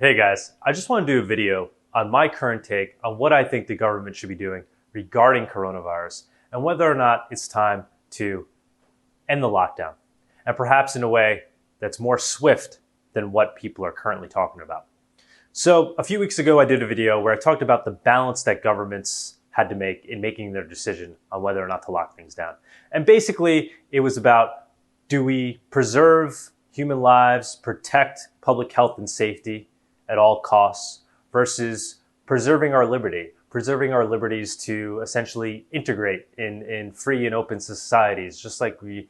Hey guys, I just want to do a video on my current take on what I think the government should be doing regarding coronavirus and whether or not it's time to end the lockdown, and perhaps in a way that's more swift than what people are currently talking about. So a few weeks ago, I did a video where I talked about the balance that governments had to make in making their decision on whether or not to lock things down. And basically, it was about, do we preserve human lives, protect public health and safety at all costs, versus preserving our liberties to essentially integrate in free and open societies, just like we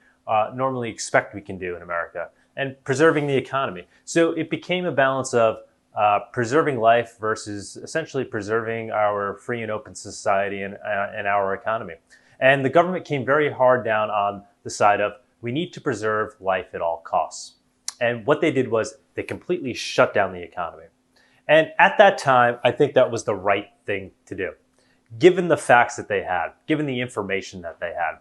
normally expect we can do in America, and preserving the economy. So it became a balance of preserving life versus essentially preserving our free and open society and our economy. And the government came very hard down on the side of, we need to preserve life at all costs. And what they did was they completely shut down the economy. And at that time, I think that was the right thing to do. Given the facts that they had, given the information that they had,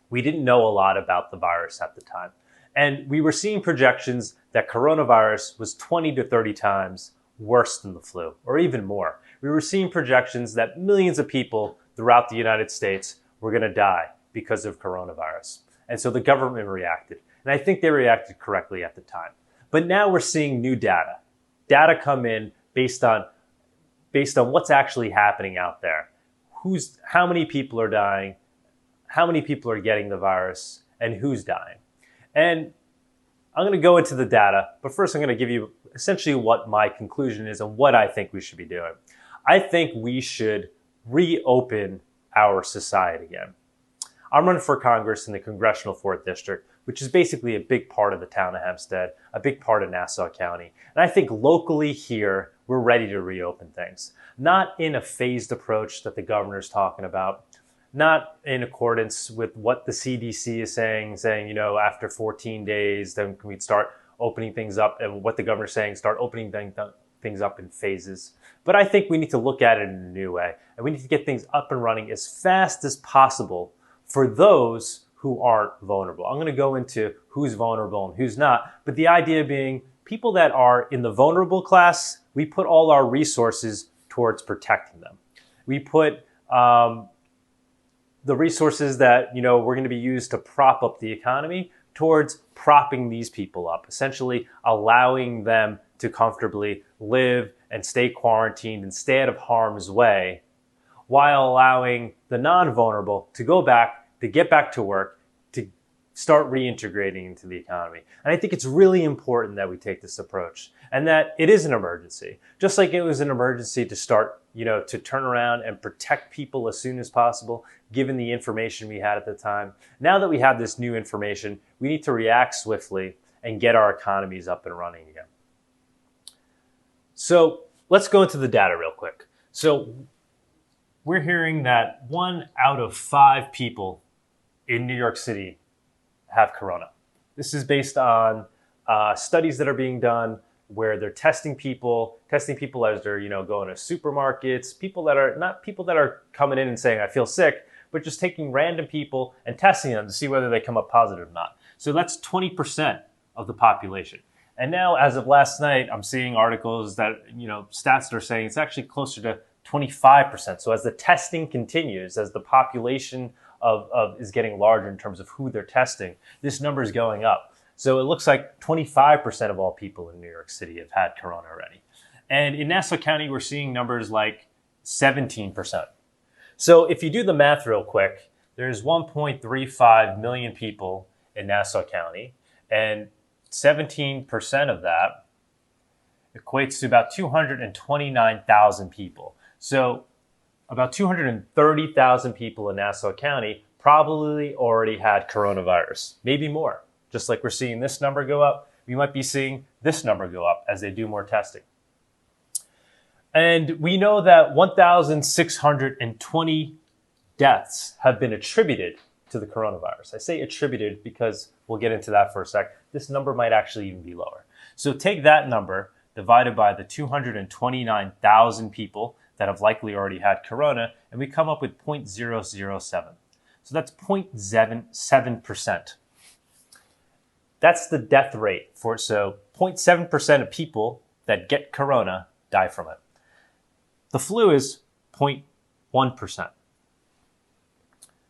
we didn't know a lot about the virus at the time. And we were seeing projections that coronavirus was 20 to 30 times worse than the flu, or even more. We were seeing projections that millions of people throughout the United States were going to die because of coronavirus. And so the government reacted. And I think they reacted correctly at the time. But now we're seeing new data come in based on what's actually happening out there. How many people are dying, how many people are getting the virus, and who's dying. And I'm going to go into the data, but first I'm going to give you essentially what my conclusion is and what I think we should be doing. I think we should reopen our society again. I'm running for Congress in the Congressional 4th District, which is basically a big part of the town of Hempstead, a big part of Nassau County. And I think locally here, we're ready to reopen things. Not in a phased approach that the governor's talking about, not in accordance with what the CDC is saying, after 14 days, then we'd start opening things up, and what the governor's saying, start opening things up in phases. But I think we need to look at it in a new way, and we need to get things up and running as fast as possible for those who aren't vulnerable. I'm going to go into who's vulnerable and who's not, but the idea being people that are in the vulnerable class, we put all our resources towards protecting them. We put the resources that we're going to be used to prop up the economy towards propping these people up, essentially allowing them to comfortably live and stay quarantined and stay out of harm's way, while allowing the non-vulnerable to get back to work, to start reintegrating into the economy. And I think it's really important that we take this approach, and that it is an emergency. Just like it was an emergency to start, to turn around and protect people as soon as possible, given the information we had at the time. Now that we have this new information, we need to react swiftly and get our economies up and running again. So let's go into the data real quick. So we're hearing that 1 out of 5 people in New York City have corona. This is based on studies that are being done where they're testing people as they're going to supermarkets, people that are coming in and saying, I feel sick, but just taking random people and testing them to see whether they come up positive or not. So that's 20% of the population. And now, as of last night, I'm seeing articles that, stats that are saying it's actually closer to 25%. So as the testing continues, as the population is getting larger in terms of who they're testing, this number is going up. So it looks like 25% of all people in New York City have had corona already. And in Nassau County, we're seeing numbers like 17%. So if you do the math real quick, there's 1.35 million people in Nassau County, and 17% of that equates to about 229,000 people. So about 230,000 people in Nassau County probably already had coronavirus, maybe more. Just like we're seeing this number go up, we might be seeing this number go up as they do more testing. And we know that 1,620 deaths have been attributed to the coronavirus. I say attributed because we'll get into that for a sec. This number might actually even be lower. So take that number divided by the 229,000 people that have likely already had corona, and we come up with 0.007. So that's 0.77%. That's the death rate for it. So 0.7% of people that get corona die from it. The flu is 0.1%.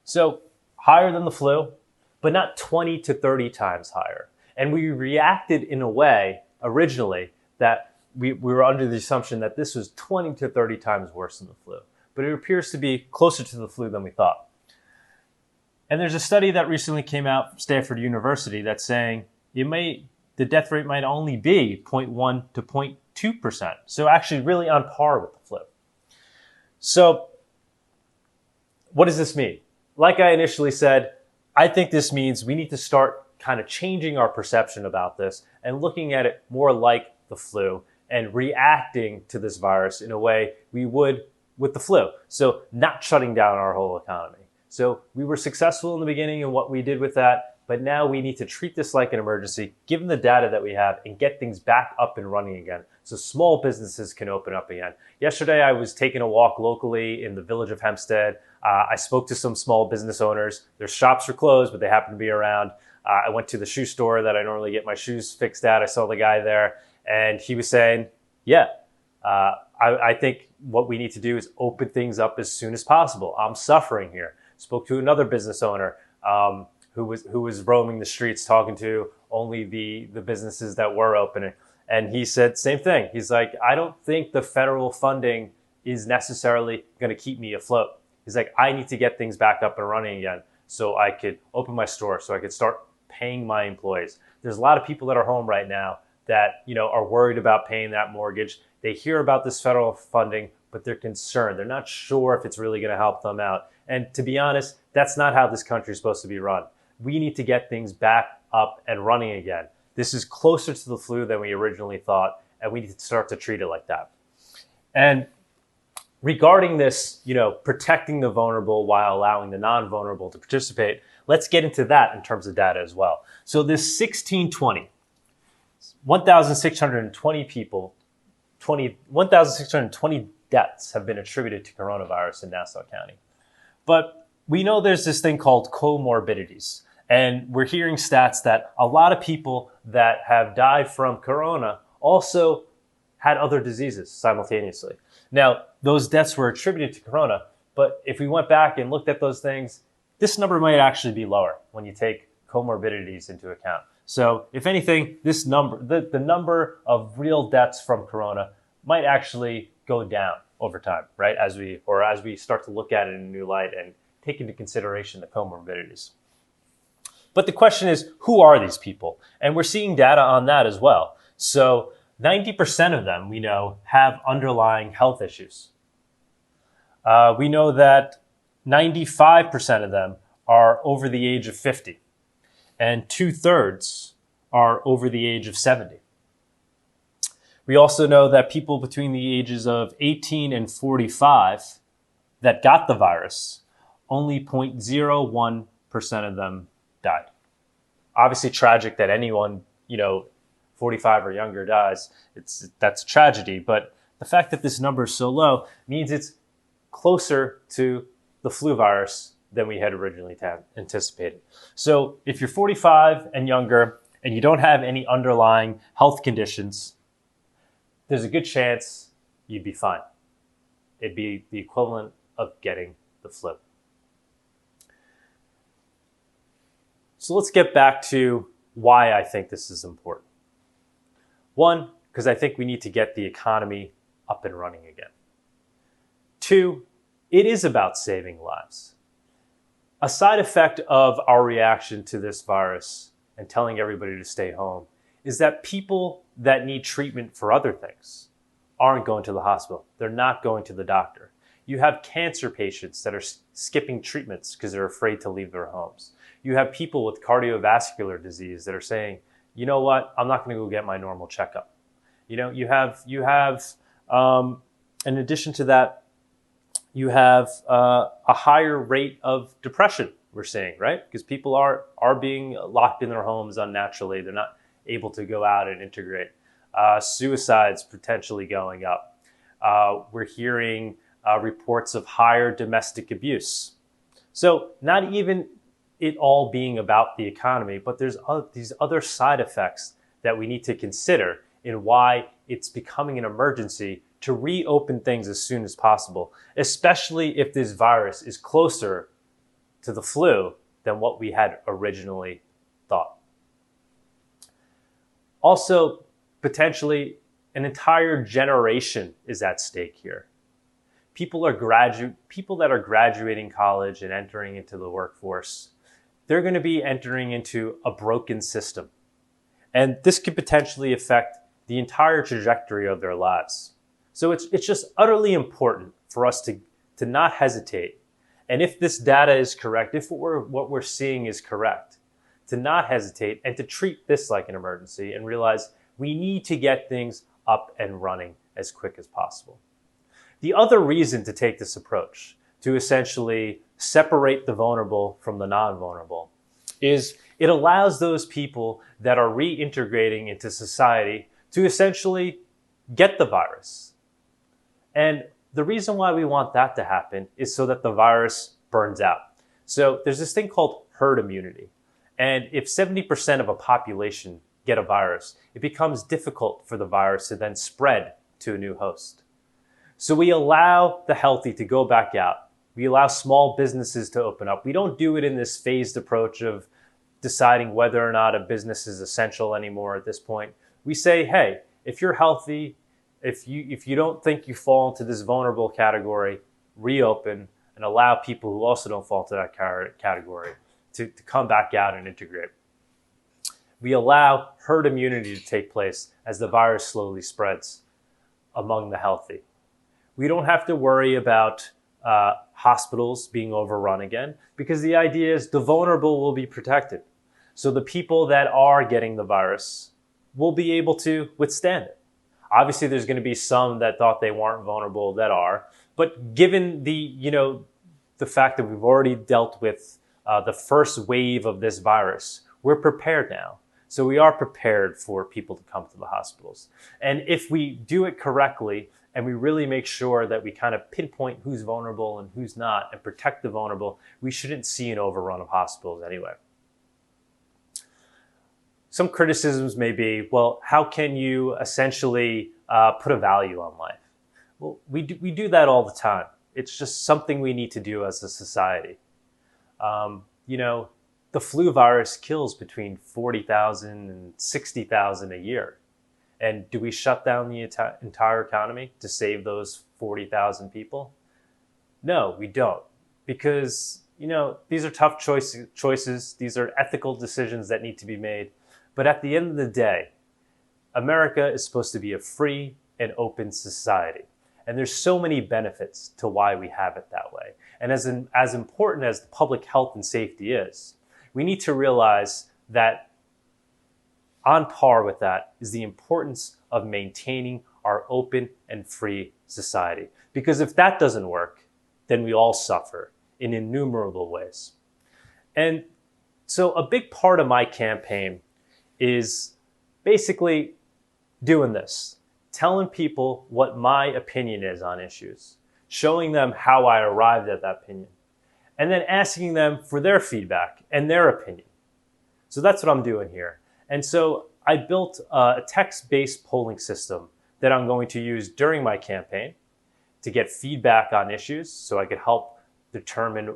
So higher than the flu, but not 20 to 30 times higher. And we reacted in a way originally that we were under the assumption that this was 20 to 30 times worse than the flu. But it appears to be closer to the flu than we thought. And there's a study that recently came out from Stanford University that's saying the death rate might only be 0.1 to 0.2%. So actually really on par with the flu. So what does this mean? Like I initially said, I think this means we need to start kind of changing our perception about this and looking at it more like the flu and reacting to this virus in a way we would with the flu. So not shutting down our whole economy. So we were successful in the beginning in what we did with that, but now we need to treat this like an emergency, given the data that we have, and get things back up and running again so small businesses can open up again. Yesterday, I was taking a walk locally in the village of Hempstead. I spoke to some small business owners. Their shops are closed, but they happen to be around. I went to the shoe store that I normally get my shoes fixed at. I saw the guy there, and he was saying, I think what we need to do is open things up as soon as possible. I'm suffering here. Spoke to another business owner who was roaming the streets talking to only the businesses that were opening. And he said same thing. He's like, I don't think the federal funding is necessarily going to keep me afloat. He's like, I need to get things back up and running again so I could open my store, so I could start paying my employees. There's a lot of people that are home right now that, are worried about paying that mortgage. They hear about this federal funding, but they're concerned. They're not sure if it's really going to help them out. And to be honest, that's not how this country is supposed to be run. We need to get things back up and running again. This is closer to the flu than we originally thought, and we need to start to treat it like that. And regarding this, protecting the vulnerable while allowing the non-vulnerable to participate, let's get into that in terms of data as well. So this 1,620 people, 1,620 deaths have been attributed to coronavirus in Nassau County. But we know there's this thing called comorbidities. And we're hearing stats that a lot of people that have died from corona also had other diseases simultaneously. Now, those deaths were attributed to corona, but if we went back and looked at those things, this number might actually be lower when you take comorbidities into account. So if anything, this number, the number of real deaths from corona might actually go down over time, right? As we start to look at it in a new light and take into consideration the comorbidities. But the question is, who are these people? And we're seeing data on that as well. So 90% of them, we know, have underlying health issues. We know that 95% of them are over the age of 50, and 2/3 are over the age of 70. We also know that people between the ages of 18 and 45 that got the virus, only 0.01% of them died. Obviously tragic that anyone, 45 or younger dies. That's a tragedy, but the fact that this number is so low means it's closer to the flu virus than we had originally anticipated. So if you're 45 and younger and you don't have any underlying health conditions, there's a good chance you'd be fine. It'd be the equivalent of getting the flu. So let's get back to why I think this is important. One, because I think we need to get the economy up and running again. Two, it is about saving lives. A side effect of our reaction to this virus and telling everybody to stay home is that people that need treatment for other things aren't going to the hospital. They're not going to the doctor. You have cancer patients that are skipping treatments because they're afraid to leave their homes. You have people with cardiovascular disease that are saying, you know what, I'm not going to go get my normal checkup. You have in addition to that, you have a higher rate of depression, we're seeing, right? Because people are being locked in their homes unnaturally. They're not able to go out and integrate. Suicides potentially going up. We're hearing reports of higher domestic abuse. So not even it all being about the economy, but there's these other side effects that we need to consider in why it's becoming an emergency to reopen things as soon as possible, especially if this virus is closer to the flu than what we had originally thought. Also, potentially, an entire generation is at stake here. People that are graduating college and entering into the workforce, they're going to be entering into a broken system. And this could potentially affect the entire trajectory of their lives. So it's just utterly important for us to not hesitate. And if this data is correct, if what we're seeing is correct, to not hesitate and to treat this like an emergency and realize we need to get things up and running as quick as possible. The other reason to take this approach, to essentially separate the vulnerable from the non-vulnerable, is it allows those people that are reintegrating into society to essentially get the virus. And the reason why we want that to happen is so that the virus burns out. So there's this thing called herd immunity. And if 70% of a population get a virus, it becomes difficult for the virus to then spread to a new host. So we allow the healthy to go back out. We allow small businesses to open up. We don't do it in this phased approach of deciding whether or not a business is essential anymore at this point. We say, hey, if you're healthy, if you don't think you fall into this vulnerable category, reopen and allow people who also don't fall into that category to come back out and integrate. We allow herd immunity to take place as the virus slowly spreads among the healthy. We don't have to worry about hospitals being overrun again, because the idea is the vulnerable will be protected. So the people that are getting the virus will be able to withstand it. Obviously, there's going to be some that thought they weren't vulnerable that are, but given the fact that we've already dealt with the first wave of this virus, we're prepared now. So we are prepared for people to come to the hospitals. And if we do it correctly, and we really make sure that we kind of pinpoint who's vulnerable and who's not and protect the vulnerable, we shouldn't see an overrun of hospitals anyway. Some criticisms may be, well, how can you essentially put a value on life? Well, we do that all the time. It's just something we need to do as a society. The flu virus kills between 40,000 and 60,000 a year. And do we shut down the entire economy to save those 40,000 people? No, we don't. Because, these are tough choices. These are ethical decisions that need to be made. But at the end of the day, America is supposed to be a free and open society. And there's so many benefits to why we have it that way. And as important as the public health and safety is, we need to realize that on par with that is the importance of maintaining our open and free society. Because if that doesn't work, then we all suffer in innumerable ways. And so a big part of my campaign is basically doing this, telling people what my opinion is on issues, showing them how I arrived at that opinion, and then asking them for their feedback and their opinion. So that's what I'm doing here. And so I built a text-based polling system that I'm going to use during my campaign to get feedback on issues so I could help determine,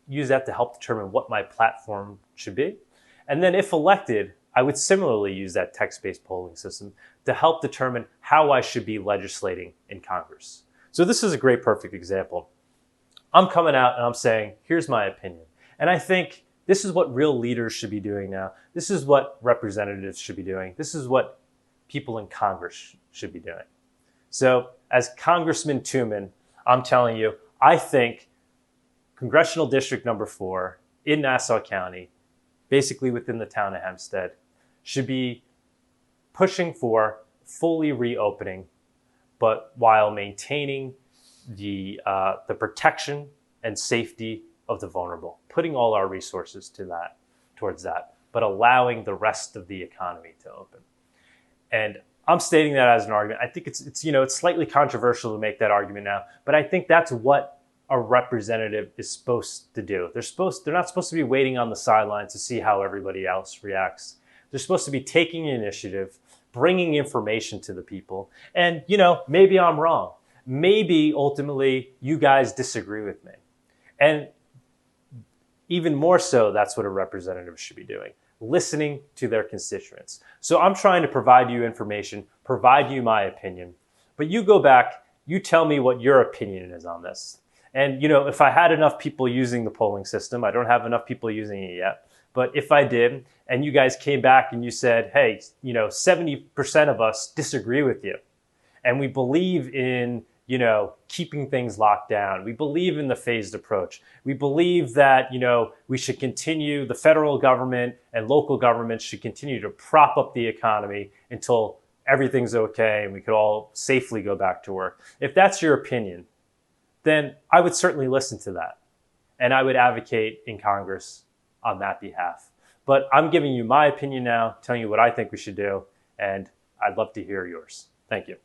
use that to help determine what my platform should be. And then if elected, I would similarly use that text-based polling system to help determine how I should be legislating in Congress. So this is a great, perfect example. I'm coming out and I'm saying, here's my opinion. And I think this is what real leaders should be doing now. This is what representatives should be doing. This is what people in Congress should be doing. So as Congressman Tuman, I'm telling you, I think Congressional District Number 4 in Nassau County, basically within the town of Hempstead, should be pushing for fully reopening, but while maintaining the protection and safety of the vulnerable, putting all our resources towards that, but allowing the rest of the economy to open. And I'm stating that as an argument. I think it's slightly controversial to make that argument now, but I think that's what a representative is supposed to do. They're not supposed to be waiting on the sidelines to see how everybody else reacts. They're supposed to be taking initiative, bringing information to the people. And, maybe I'm wrong. Maybe ultimately you guys disagree with me. And even more so, that's what a representative should be doing, listening to their constituents. So I'm trying to provide you information, provide you my opinion, but you go back, you tell me what your opinion is on this. And, if I had enough people using the polling system, I don't have enough people using it yet, but if I did, and you guys came back and you said, hey, 70% of us disagree with you, and we believe in, keeping things locked down. We believe in the phased approach. We believe that, we should continue, the federal government and local governments should continue to prop up the economy until everything's okay and we could all safely go back to work. If that's your opinion, then I would certainly listen to that. And I would advocate in Congress on that behalf. But I'm giving you my opinion now, telling you what I think we should do, and I'd love to hear yours. Thank you.